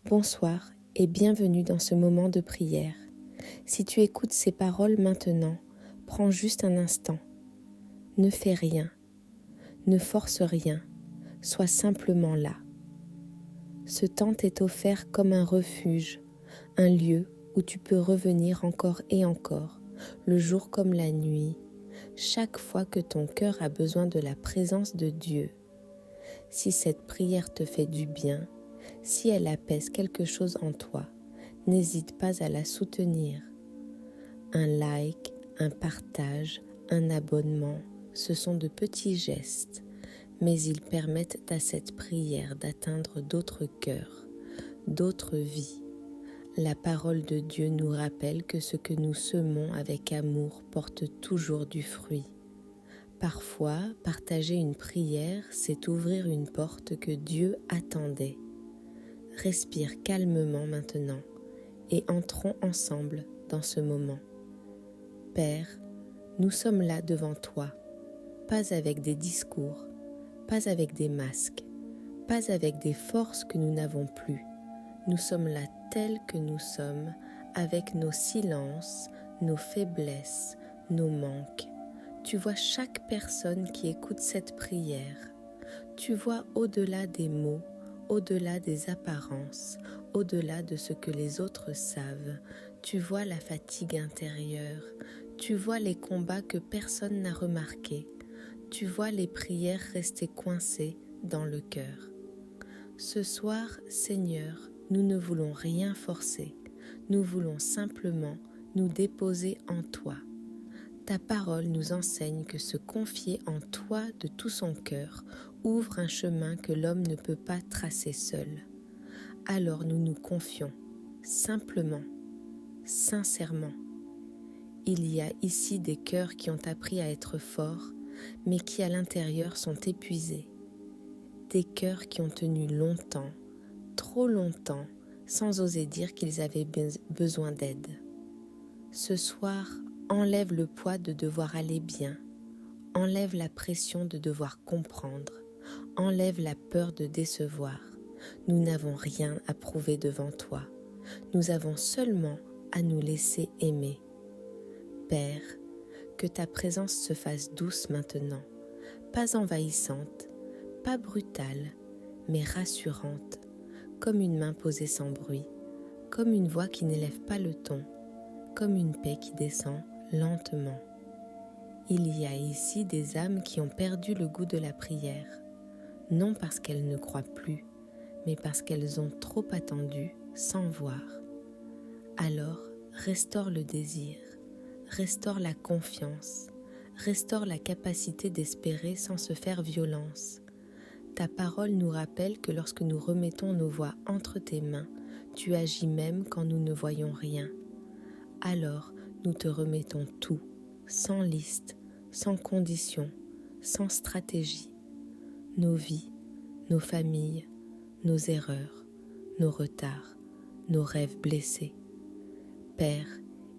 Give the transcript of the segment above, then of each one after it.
Bonsoir et bienvenue dans ce moment de prière. Si tu écoutes ces paroles maintenant, prends juste un instant. Ne fais rien, ne force rien, sois simplement là. Ce temps t'est offert comme un refuge, un lieu où tu peux revenir encore et encore, le jour comme la nuit, chaque fois que ton cœur a besoin de la présence de Dieu. Si cette prière te fait du bien, si elle apaise quelque chose en toi, n'hésite pas à la soutenir. Un like, un partage, un abonnement, ce sont de petits gestes, mais ils permettent à cette prière d'atteindre d'autres cœurs, d'autres vies. La parole de Dieu nous rappelle que ce que nous semons avec amour porte toujours du fruit. Parfois, partager une prière, c'est ouvrir une porte que Dieu attendait. Respire calmement maintenant et entrons ensemble dans ce moment. Père, nous sommes là devant toi, pas avec des discours, pas avec des masques, pas avec des forces que nous n'avons plus. Nous sommes là tels que nous sommes, avec nos silences, nos faiblesses, nos manques. Tu vois chaque personne qui écoute cette prière. Tu vois au-delà des mots, au-delà des apparences, au-delà de ce que les autres savent. Tu vois la fatigue intérieure. Tu vois les combats que personne n'a remarqués. Tu vois les prières restées coincées dans le cœur. Ce soir, Seigneur, nous ne voulons rien forcer. Nous voulons simplement nous déposer en toi. Ta parole nous enseigne que se confier en toi de tout son cœur ouvre un chemin que l'homme ne peut pas tracer seul. Alors nous nous confions, simplement, sincèrement. Il y a ici des cœurs qui ont appris à être forts, mais qui à l'intérieur sont épuisés. Des cœurs qui ont tenu longtemps, trop longtemps, sans oser dire qu'ils avaient besoin d'aide. Ce soir, enlève le poids de devoir aller bien, enlève la pression de devoir comprendre, enlève la peur de décevoir. Nous n'avons rien à prouver devant toi, nous avons seulement à nous laisser aimer. Père, que ta présence se fasse douce maintenant, pas envahissante, pas brutale, mais rassurante, comme une main posée sans bruit, comme une voix qui n'élève pas le ton, comme une paix qui descend lentement. Il y a ici des âmes qui ont perdu le goût de la prière, non parce qu'elles ne croient plus, mais parce qu'elles ont trop attendu sans voir. Alors, restaure le désir, restaure la confiance, restaure la capacité d'espérer sans se faire violence. Ta parole nous rappelle que lorsque nous remettons nos voix entre tes mains, tu agis même quand nous ne voyons rien. Alors, nous te remettons tout, sans liste, sans condition, sans stratégie. Nos vies, nos familles, nos erreurs, nos retards, nos rêves blessés. Père,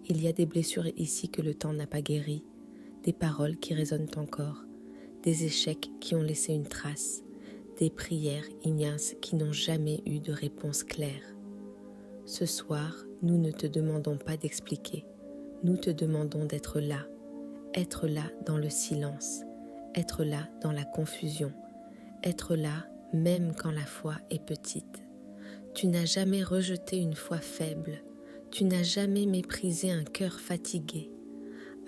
il y a des blessures ici que le temps n'a pas guéries, des paroles qui résonnent encore, des échecs qui ont laissé une trace, des prières ignaces qui n'ont jamais eu de réponse claire. Ce soir, nous ne te demandons pas d'expliquer, nous te demandons d'être là dans le silence, être là dans la confusion, être là même quand la foi est petite. Tu n'as jamais rejeté une foi faible, tu n'as jamais méprisé un cœur fatigué.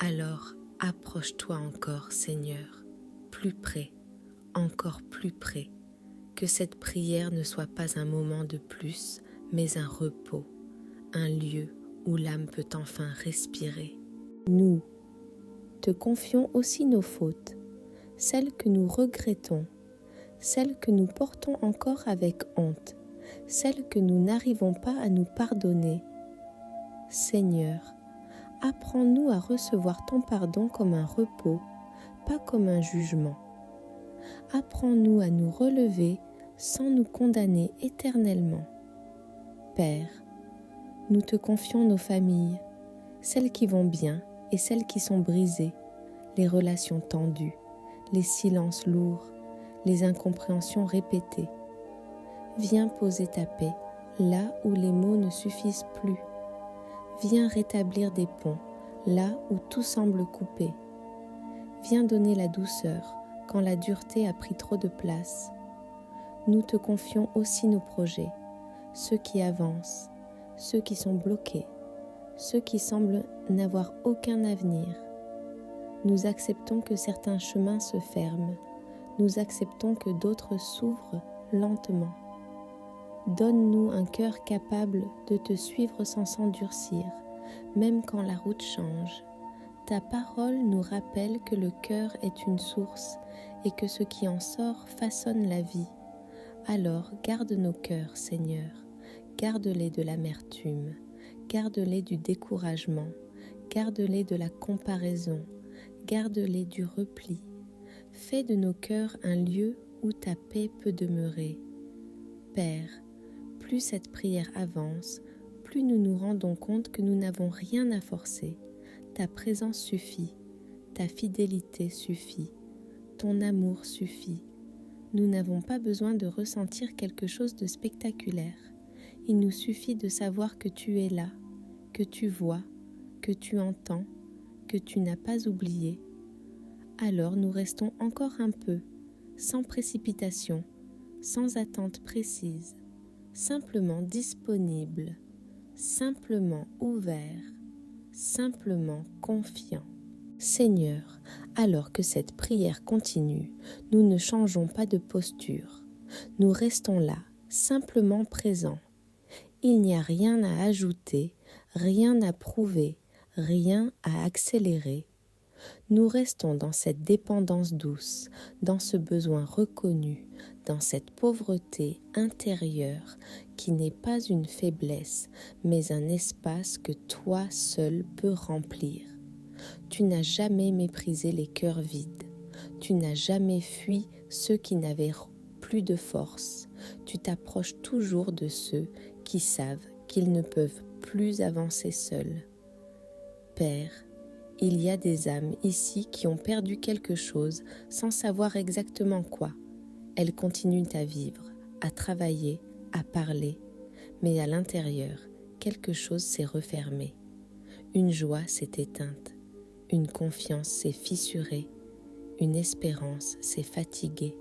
Alors, approche-toi encore, Seigneur, plus près, encore plus près, que cette prière ne soit pas un moment de plus, mais un repos, un lieu où l'âme peut enfin respirer. Nous te confions aussi nos fautes, celles que nous regrettons, celles que nous portons encore avec honte, celles que nous n'arrivons pas à nous pardonner. Seigneur, apprends-nous à recevoir ton pardon comme un repos, pas comme un jugement. Apprends-nous à nous relever sans nous condamner éternellement. Père, nous te confions nos familles, celles qui vont bien et celles qui sont brisées, les relations tendues, les silences lourds, les incompréhensions répétées. Viens poser ta paix là où les mots ne suffisent plus. Viens rétablir des ponts là où tout semble coupé. Viens donner la douceur quand la dureté a pris trop de place. Nous te confions aussi nos projets, ceux qui avancent, ceux qui sont bloqués, ceux qui semblent n'avoir aucun avenir. Nous acceptons que certains chemins se ferment, nous acceptons que d'autres s'ouvrent lentement. Donne-nous un cœur capable de te suivre sans s'endurcir, même quand la route change. Ta parole nous rappelle que le cœur est une source et que ce qui en sort façonne la vie. Alors garde nos cœurs, Seigneur, garde-les de l'amertume, garde-les du découragement, garde-les de la comparaison, garde-les du repli. Fais de nos cœurs un lieu où ta paix peut demeurer. Père, plus cette prière avance, plus nous nous rendons compte que nous n'avons rien à forcer. Ta présence suffit, ta fidélité suffit, ton amour suffit. Nous n'avons pas besoin de ressentir quelque chose de spectaculaire. Il nous suffit de savoir que tu es là, que tu vois, que tu entends, que tu n'as pas oublié. Alors nous restons encore un peu, sans précipitation, sans attente précise, simplement disponibles, simplement ouverts, simplement confiants. Seigneur, alors que cette prière continue, nous ne changeons pas de posture. Nous restons là, simplement présents. Il n'y a rien à ajouter, rien à prouver, rien à accélérer. Nous restons dans cette dépendance douce, dans ce besoin reconnu, dans cette pauvreté intérieure qui n'est pas une faiblesse, mais un espace que toi seul peux remplir. Tu n'as jamais méprisé les cœurs vides. Tu n'as jamais fui ceux qui n'avaient plus de force. Tu t'approches toujours de ceux qui savent qu'ils ne peuvent plus avancer seuls. Père, il y a des âmes ici qui ont perdu quelque chose sans savoir exactement quoi. Elles continuent à vivre, à travailler, à parler, mais à l'intérieur, quelque chose s'est refermé. Une joie s'est éteinte. Une confiance s'est fissurée, une espérance s'est fatiguée.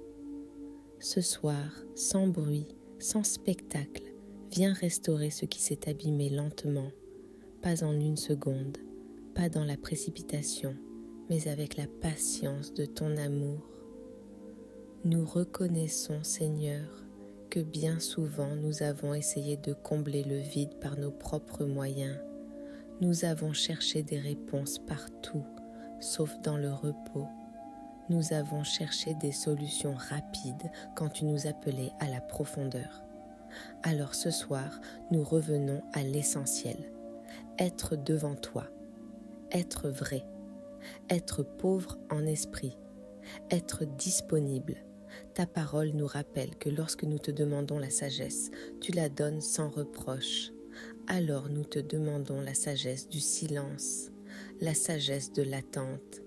Ce soir, sans bruit, sans spectacle, viens restaurer ce qui s'est abîmé lentement, pas en une seconde, pas dans la précipitation, mais avec la patience de ton amour. Nous reconnaissons, Seigneur, que bien souvent nous avons essayé de combler le vide par nos propres moyens. Nous avons cherché des réponses partout, sauf dans le repos. Nous avons cherché des solutions rapides quand tu nous appelais à la profondeur. Alors ce soir, nous revenons à l'essentiel. Être devant toi, être vrai, être pauvre en esprit, être disponible. Ta parole nous rappelle que lorsque nous te demandons la sagesse, tu la donnes sans reproche. Alors nous te demandons la sagesse du silence, la sagesse de l'attente,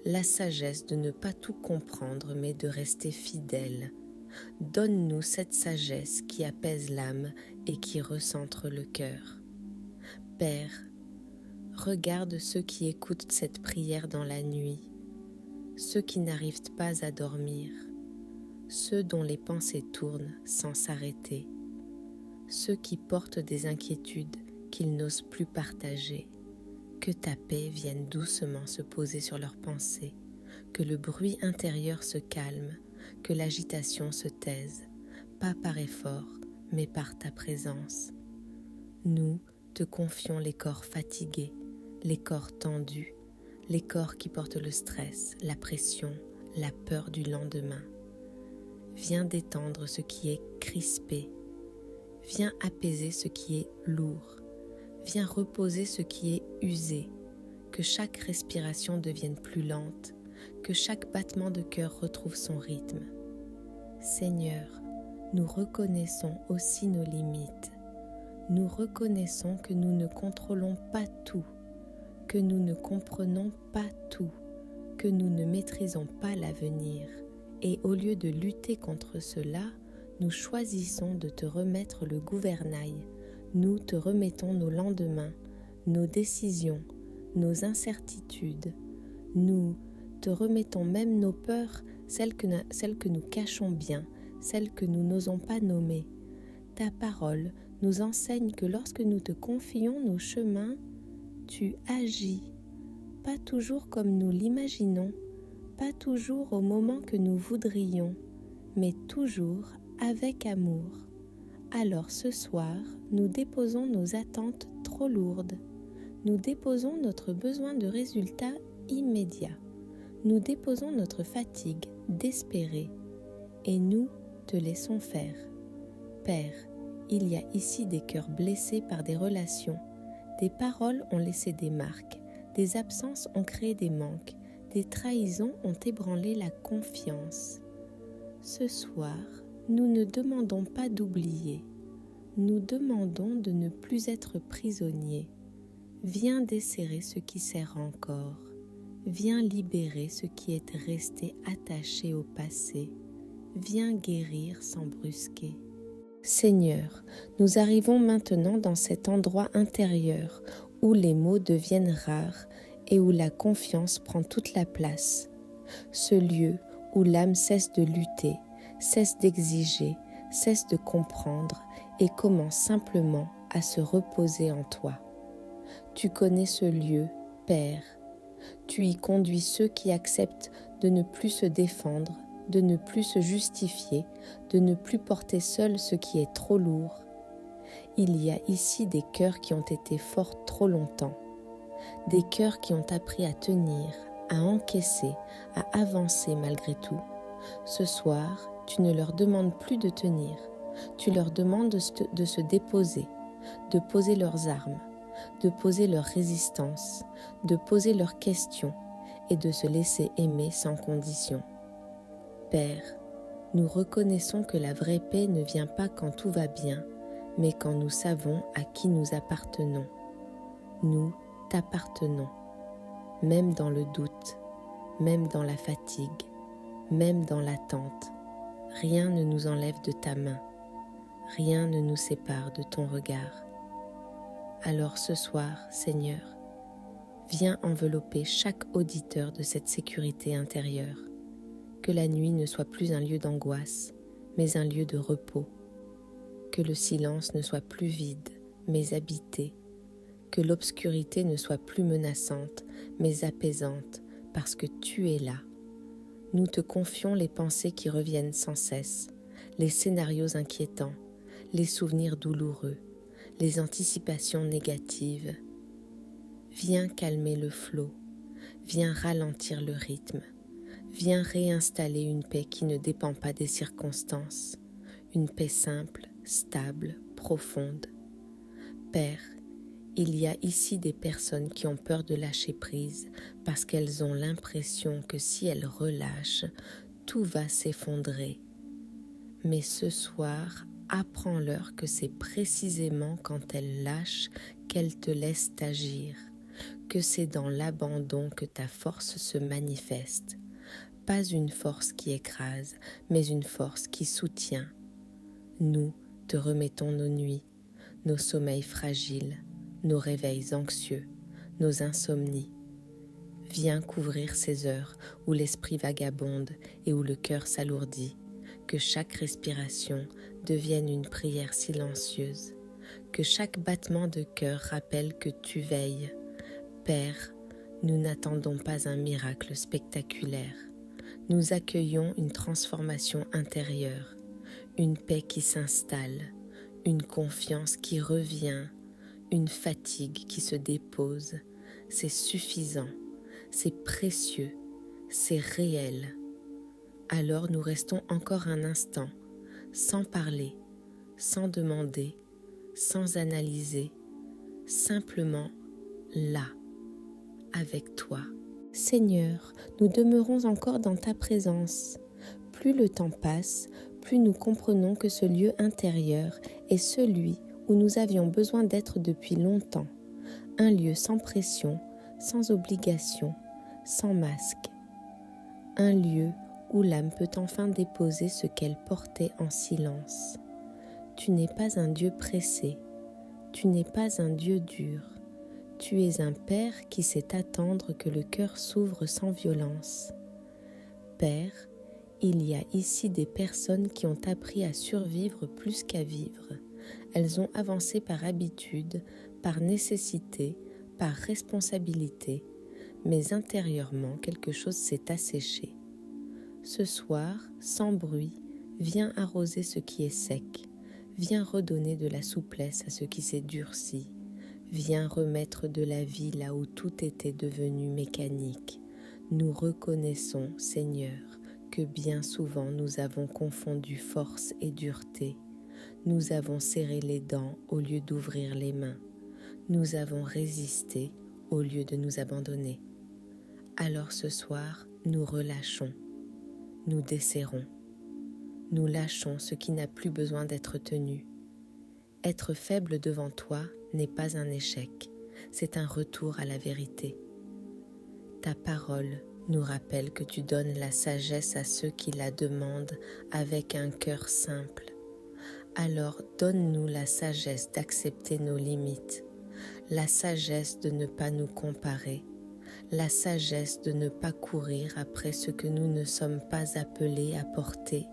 la sagesse de ne pas tout comprendre mais de rester fidèle. Donne-nous cette sagesse qui apaise l'âme et qui recentre le cœur. Père, regarde ceux qui écoutent cette prière dans la nuit, ceux qui n'arrivent pas à dormir, ceux dont les pensées tournent sans s'arrêter, ceux qui portent des inquiétudes qu'ils n'osent plus partager. Que ta paix vienne doucement se poser sur leurs pensées, que le bruit intérieur se calme, que l'agitation se taise, pas par effort, mais par ta présence. Nous te confions les corps fatigués, les corps tendus, les corps qui portent le stress, la pression, la peur du lendemain. Viens détendre ce qui est crispé. Viens apaiser ce qui est lourd. Viens reposer ce qui est usé. Que chaque respiration devienne plus lente, que chaque battement de cœur retrouve son rythme. Seigneur, nous reconnaissons aussi nos limites. Nous reconnaissons que nous ne contrôlons pas tout, que nous ne comprenons pas tout, que nous ne maîtrisons pas l'avenir. Et au lieu de lutter contre cela, nous choisissons de te remettre le gouvernail. Nous te remettons nos lendemains, nos décisions, nos incertitudes. Nous te remettons même nos peurs, celles que nous cachons bien, celles que nous n'osons pas nommer. Ta parole nous enseigne que lorsque nous te confions nos chemins, tu agis, pas toujours comme nous l'imaginons, pas toujours au moment que nous voudrions, mais toujours avec amour. Alors ce soir, nous déposons nos attentes trop lourdes. Nous déposons notre besoin de résultats immédiats. Nous déposons notre fatigue d'espérer et nous te laissons faire. Père, il y a ici des cœurs blessés par des relations. Des paroles ont laissé des marques, des absences ont créé des manques, des trahisons ont ébranlé la confiance. Ce soir, nous ne demandons pas d'oublier, nous demandons de ne plus être prisonniers. Viens desserrer ce qui serre encore, viens libérer ce qui est resté attaché au passé, viens guérir sans brusquer. Seigneur, nous arrivons maintenant dans cet endroit intérieur où les mots deviennent rares et où la confiance prend toute la place. Ce lieu où l'âme cesse de lutter, cesse d'exiger, cesse de comprendre et commence simplement à se reposer en toi. Tu connais ce lieu, Père. Tu y conduis ceux qui acceptent de ne plus se défendre, de ne plus se justifier, de ne plus porter seul ce qui est trop lourd. Il y a ici des cœurs qui ont été forts trop longtemps, des cœurs qui ont appris à tenir, à encaisser, à avancer malgré tout. Ce soir, tu ne leur demandes plus de tenir, tu leur demandes de se déposer, de poser leurs armes, de poser leur résistance, de poser leurs questions et de se laisser aimer sans condition. Père, nous reconnaissons que la vraie paix ne vient pas quand tout va bien, mais quand nous savons à qui nous appartenons. Nous t'appartenons, même dans le doute, même dans la fatigue, même dans l'attente. Rien ne nous enlève de ta main, rien ne nous sépare de ton regard. Alors ce soir, Seigneur, viens envelopper chaque auditeur de cette sécurité intérieure. Que la nuit ne soit plus un lieu d'angoisse, mais un lieu de repos. Que le silence ne soit plus vide, mais habité. Que l'obscurité ne soit plus menaçante, mais apaisante, parce que tu es là. Nous te confions les pensées qui reviennent sans cesse, les scénarios inquiétants, les souvenirs douloureux, les anticipations négatives. Viens calmer le flot, viens ralentir le rythme. Viens réinstaller une paix qui ne dépend pas des circonstances, une paix simple, stable, profonde. Père, il y a ici des personnes qui ont peur de lâcher prise parce qu'elles ont l'impression que si elles relâchent, tout va s'effondrer. Mais ce soir, apprends-leur que c'est précisément quand elles lâchent qu'elles te laissent agir, que c'est dans l'abandon que ta force se manifeste. Pas une force qui écrase, mais une force qui soutient. Nous te remettons nos nuits, nos sommeils fragiles, nos réveils anxieux, nos insomnies. Viens couvrir ces heures où l'esprit vagabonde et où le cœur s'alourdit, que chaque respiration devienne une prière silencieuse, que chaque battement de cœur rappelle que tu veilles. Père, nous n'attendons pas un miracle spectaculaire. Nous accueillons une transformation intérieure, une paix qui s'installe, une confiance qui revient, une fatigue qui se dépose. C'est suffisant, c'est précieux, c'est réel. Alors nous restons encore un instant, sans parler, sans demander, sans analyser, simplement là, avec toi. Seigneur, nous demeurons encore dans ta présence. Plus le temps passe, plus nous comprenons que ce lieu intérieur est celui où nous avions besoin d'être depuis longtemps. Un lieu sans pression, sans obligation, sans masque. Un lieu où l'âme peut enfin déposer ce qu'elle portait en silence. Tu n'es pas un Dieu pressé, tu n'es pas un Dieu dur, tu es un Père qui sait attendre que le cœur s'ouvre sans violence. Père, il y a ici des personnes qui ont appris à survivre plus qu'à vivre. Elles ont avancé par habitude, par nécessité, par responsabilité, mais intérieurement quelque chose s'est asséché. Ce soir, sans bruit, viens arroser ce qui est sec, viens redonner de la souplesse à ce qui s'est durci, viens remettre de la vie là où tout était devenu mécanique. Nous reconnaissons, Seigneur, que bien souvent nous avons confondu force et dureté. Nous avons serré les dents au lieu d'ouvrir les mains. Nous avons résisté au lieu de nous abandonner. Alors ce soir, nous relâchons, nous desserrons, nous lâchons ce qui n'a plus besoin d'être tenu. Être faible devant toi n'est pas un échec, c'est un retour à la vérité. Ta parole nous rappelle que tu donnes la sagesse à ceux qui la demandent avec un cœur simple. Alors donne-nous la sagesse d'accepter nos limites, la sagesse de ne pas nous comparer, la sagesse de ne pas courir après ce que nous ne sommes pas appelés à porter.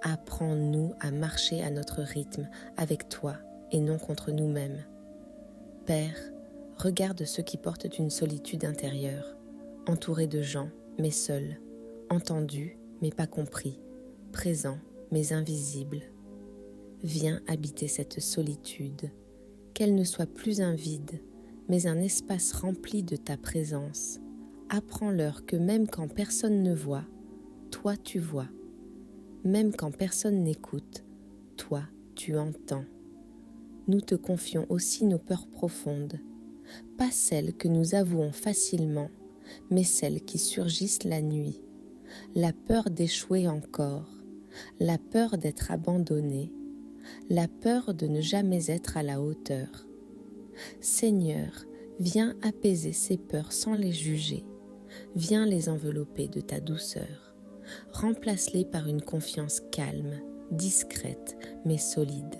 Apprends-nous à marcher à notre rythme avec toi et non contre nous-mêmes. Père, regarde ceux qui portent une solitude intérieure, entourés de gens mais seuls, entendus mais pas compris, présents mais invisibles. Viens habiter cette solitude, qu'elle ne soit plus un vide, mais un espace rempli de ta présence. Apprends-leur que même quand personne ne voit, toi tu vois. Même quand personne n'écoute, toi tu entends. Nous te confions aussi nos peurs profondes, pas celles que nous avouons facilement, mais celles qui surgissent la nuit. La peur d'échouer encore, la peur d'être abandonné, la peur de ne jamais être à la hauteur. Seigneur, viens apaiser ces peurs sans les juger. Viens les envelopper de ta douceur. Remplace-les par une confiance calme, discrète, mais solide.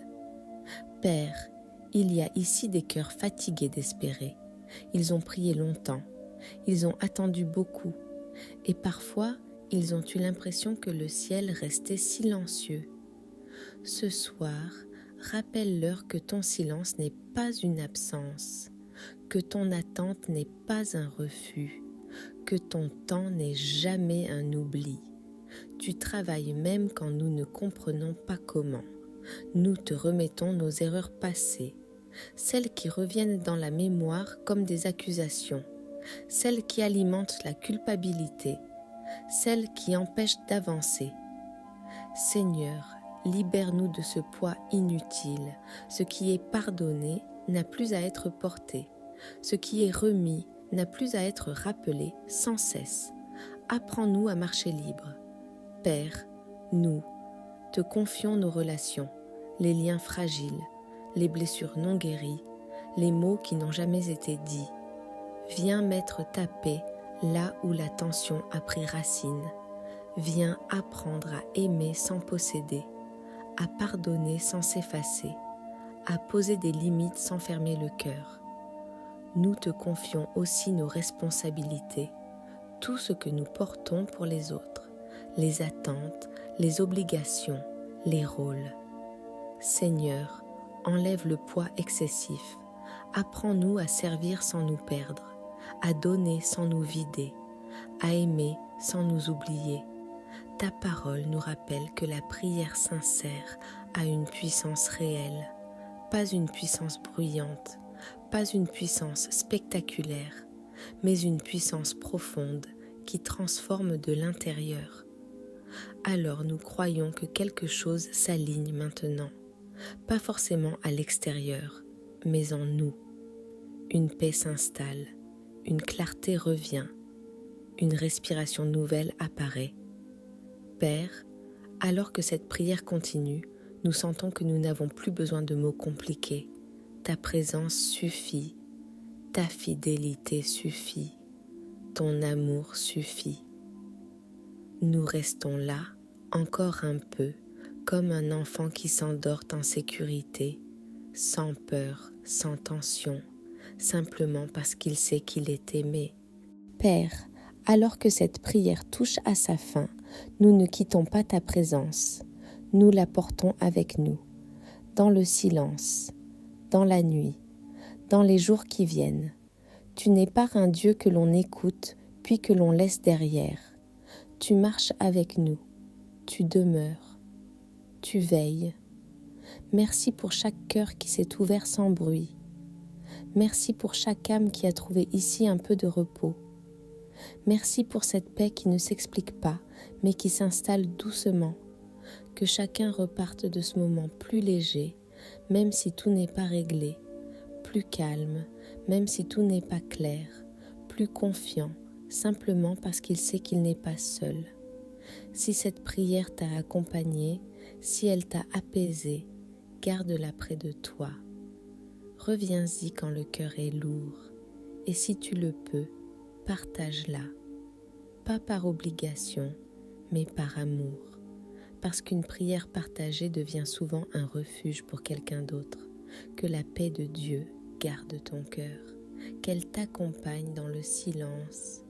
Père, il y a ici des cœurs fatigués d'espérer. Ils ont prié longtemps, ils ont attendu beaucoup, et parfois ils ont eu l'impression que le ciel restait silencieux. Ce soir, rappelle-leur que ton silence n'est pas une absence, que ton attente n'est pas un refus, que ton temps n'est jamais un oubli. Tu travailles même quand nous ne comprenons pas comment. Nous te remettons nos erreurs passées, celles qui reviennent dans la mémoire comme des accusations, celles qui alimentent la culpabilité, celles qui empêchent d'avancer. Seigneur, libère-nous de ce poids inutile. Ce qui est pardonné n'a plus à être porté. Ce qui est remis n'a plus à être rappelé sans cesse. Apprends-nous à marcher libre. Père, nous te confions nos relations, les liens fragiles, les blessures non guéries, les mots qui n'ont jamais été dits. Viens mettre ta paix là où la tension a pris racine. Viens apprendre à aimer sans posséder, à pardonner sans s'effacer, à poser des limites sans fermer le cœur. Nous te confions aussi nos responsabilités, tout ce que nous portons pour les autres, les attentes, les obligations, les rôles. Seigneur, enlève le poids excessif, apprends-nous à servir sans nous perdre, à donner sans nous vider, à aimer sans nous oublier. Ta parole nous rappelle que la prière sincère a une puissance réelle, pas une puissance bruyante, pas une puissance spectaculaire, mais une puissance profonde qui transforme de l'intérieur. Alors nous croyons que quelque chose s'aligne maintenant, pas forcément à l'extérieur, mais en nous. Une paix s'installe, une clarté revient, une respiration nouvelle apparaît. Père, alors que cette prière continue, nous sentons que nous n'avons plus besoin de mots compliqués. Ta présence suffit, ta fidélité suffit, ton amour suffit. Nous restons là, encore un peu, comme un enfant qui s'endort en sécurité, sans peur, sans tension, simplement parce qu'il sait qu'il est aimé. Père, alors que cette prière touche à sa fin, nous ne quittons pas ta présence, nous la portons avec nous, dans le silence, dans la nuit, dans les jours qui viennent. Tu n'es pas un Dieu que l'on écoute, puis que l'on laisse derrière. Tu marches avec nous, tu demeures, tu veilles. Merci pour chaque cœur qui s'est ouvert sans bruit. Merci pour chaque âme qui a trouvé ici un peu de repos. Merci pour cette paix qui ne s'explique pas, mais qui s'installe doucement. Que chacun reparte de ce moment plus léger, même si tout n'est pas réglé, plus calme, même si tout n'est pas clair, plus confiant, simplement parce qu'il sait qu'il n'est pas seul. Si cette prière t'a accompagné, si elle t'a apaisé, garde-la près de toi. Reviens-y quand le cœur est lourd, et si tu le peux, partage-la, pas par obligation, mais par amour, parce qu'une prière partagée devient souvent un refuge pour quelqu'un d'autre. Que la paix de Dieu garde ton cœur, qu'elle t'accompagne dans le silence,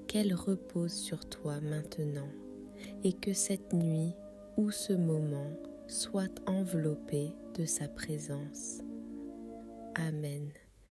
qu'elle repose sur toi maintenant, et que cette nuit ou ce moment soit enveloppé de sa présence. Amen.